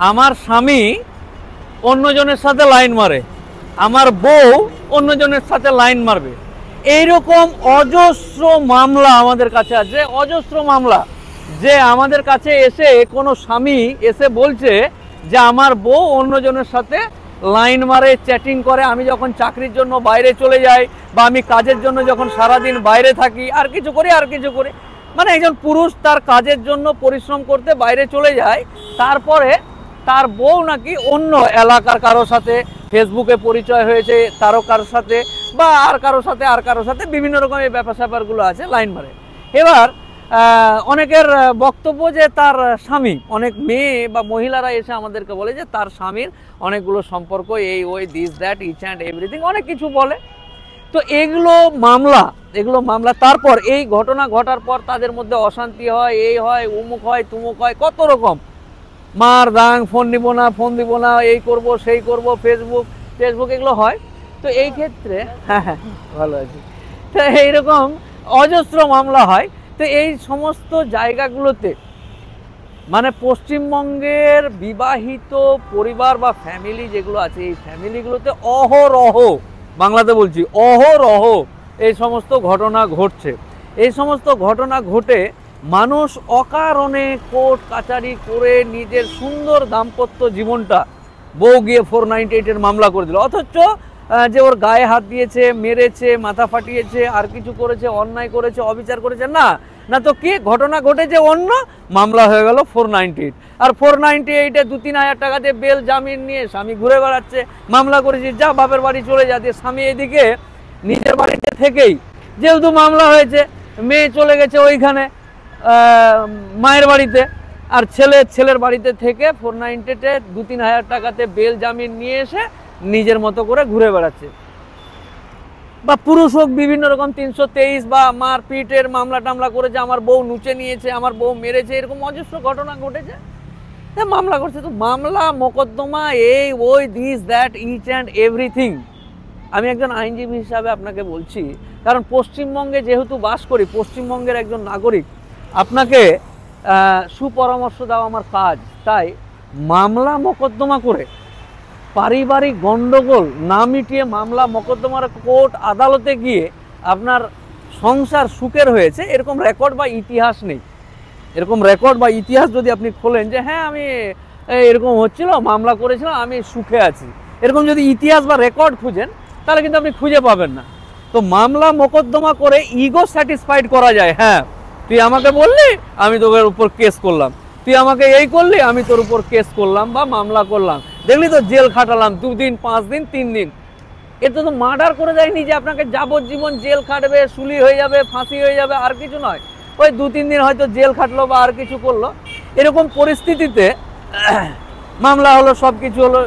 আমার স্বামী অন্যজনের সাথে লাইন মারে, আমার বউ অন্যজনের সাথে লাইন মারবে, এইরকম অজস্র মামলা আমাদের কাছে আছে, অজস্র মামলা। যে আমাদের কাছে এসে কোনো স্বামী এসে বলছে যে আমার বউ অন্যজনের সাথে লাইন মারে, চ্যাটিং করে। আমি যখন চাকরির জন্য বাইরে চলে যাই বা আমি কাজের জন্য যখন সারাদিন বাইরে থাকি, আর কিছু করি, মানে একজন পুরুষ তার কাজের জন্য পরিশ্রম করতে বাইরে চলে যায়, তারপরে তার বউ নাকি অন্য এলাকার কারোর সাথে ফেসবুকে পরিচয় হয়েছে, তারও কারোর সাথে বা আর কারোর সাথে বিভিন্ন রকমের ব্যাপার স্যাপারগুলো আছে, লাইন মারে। এবার অনেকের বক্তব্য যে তার স্বামী, অনেক মেয়ে বা মহিলারা এসে আমাদেরকে বলে যে তার স্বামীর অনেকগুলো সম্পর্ক, এই ওই this that each and everything, অনেক কিছু বলে। তো এগুলো মামলা। তারপর এই ঘটনা ঘটার পর তাদের মধ্যে অশান্তি হয়, এই হয়, উমুক হয়, তুমুক হয়, কত রকম মার দাং, ফোন দিব না, এই করব সেই করব, ফেসবুক এগুলো হয়। তো এই ক্ষেত্রে হ্যাঁ ভালো আছি, তো এইরকম অজস্র মামলা হয়। তো এই সমস্ত জায়গাগুলোতে মানে পশ্চিমবঙ্গের বিবাহিত পরিবার বা ফ্যামিলি যেগুলো আছে, এই ফ্যামিলিগুলোতে অহরহ, বাংলাতে বলছি অহরহ, এই সমস্ত ঘটনা ঘটছে। এই সমস্ত ঘটনা ঘটে মানুষ অকারণে কোর্ট কাচারি করে নিজের সুন্দর দাম্পত্য জীবনটা, বউ গিয়ে 498-এর মামলা করে দিল, অথচ যে ওর গায়ে হাত দিয়েছে, মেরেছে, মাথা ফাটিয়েছে, আর কিছু করেছে, অন্যায় করেছে, অবিচার করেছে, না তো কি ঘটনা ঘটেছে অন্য, মামলা হয়ে গেল 498। আর 498-এ 2-3 হাজার টাকা দিয়ে বেল জামিন নিয়ে স্বামী ঘুরে বেড়াচ্ছে, মামলা করেছি, যা বাপের বাড়ি চলে যাতে। স্বামী এদিকে নিজের বাড়িতে থেকেই, যেহেতু মামলা হয়েছে, মেয়ে চলে গেছে ওইখানে মায়ের বাড়িতে, আর ছেলের বাড়িতে থেকে 498-এ 2-3 হাজার টাকাতে বেল জামিন নিয়ে এসে নিজের মতো করে ঘুরে বেড়াচ্ছে। বা পুরুষ হোক বিভিন্ন রকম 323 বা মারপিটের মামলা টামলা করেছে, আমার বউ নুচে নিয়েছে, আমার বউ মেরেছে, এরকম অজস্র ঘটনা ঘটেছে, মামলা করছে। তো মামলা মোকদ্দমা, এই ওই this that each and everything. আমি একজন আইনজীবী হিসাবে আপনাকে বলছি, কারণ পশ্চিমবঙ্গে যেহেতু বাস করি, পশ্চিমবঙ্গের একজন নাগরিক, আপনাকে সুপরামর্শ দেওয়া আমার কাজ। তাই মামলা মোকদ্দমা করে পারিবারিক গণ্ডগোল না মিটিয়ে মামলা মোকদ্দমার কোর্ট আদালতে গিয়ে আপনার সংসার সুখের হয়েছে, এরকম রেকর্ড বা ইতিহাস নেই। এরকম রেকর্ড বা ইতিহাস যদি আপনি খোলেন যে হ্যাঁ আমি এরকম হচ্ছিল, মামলা করেছিলাম, আমি সুখে আছি, এরকম যদি ইতিহাস বা রেকর্ড খুঁজেন, তাহলে কিন্তু আপনি খুঁজে পাবেন না। তো মামলা মোকদ্দমা করে ইগো স্যাটিসফাইড করা যায়। হ্যাঁ, তুই আমাকে বললি, আমি তোর উপর কেস করলাম, তুই আমাকে এই করলি, আমি তোর উপর কেস করলাম বা মামলা করলাম, দেখলি তো জেল খাটালাম 2 দিন, 5 দিন, 3 দিন। এতে তো মার্ডার করে দেয়নি যে আপনাকে যাবজ্জীবন জেল খাটবে, শুলি হয়ে যাবে, ফাঁসি হয়ে যাবে, আর কিছু নয়। ওই 2-3 দিন হয়তো জেল খাটলো বা আর কিছু করলো। এরকম পরিস্থিতিতে মামলা হলো, সব কিছু হলো,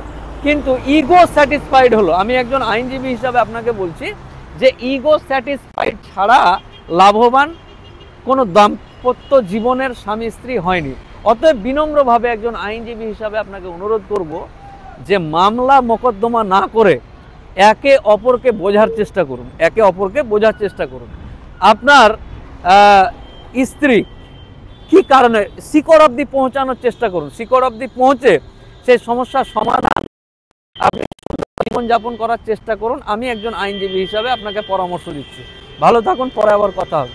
কিন্তু ইগো স্যাটিসফাইড হলো। আমি একজন আইনজীবী হিসাবে আপনাকে বলছি যে ইগো স্যাটিসফাইড ছাড়া লাভবান কোনো দাম্পত্য জীবনের স্বামী স্ত্রী হয়নি। অতএব বিনম্রভাবে একজন আইনজীবী হিসাবে আপনাকে অনুরোধ করব যে মামলা মোকদ্দমা না করে একে অপরকে বোঝার চেষ্টা করুন, একে অপরকে বোঝার চেষ্টা করুন। আপনার স্ত্রী কি কারণে, শিকড় অবধি পৌঁছানোর চেষ্টা করুন, শিকড় অবধি পৌঁছে সেই সমস্যার সমাধান আপনি জীবনযাপন করার চেষ্টা করুন। আমি একজন আইনজীবী হিসাবে আপনাকে পরামর্শ দিচ্ছি। ভালো থাকুন, পরে আবার কথা হবে।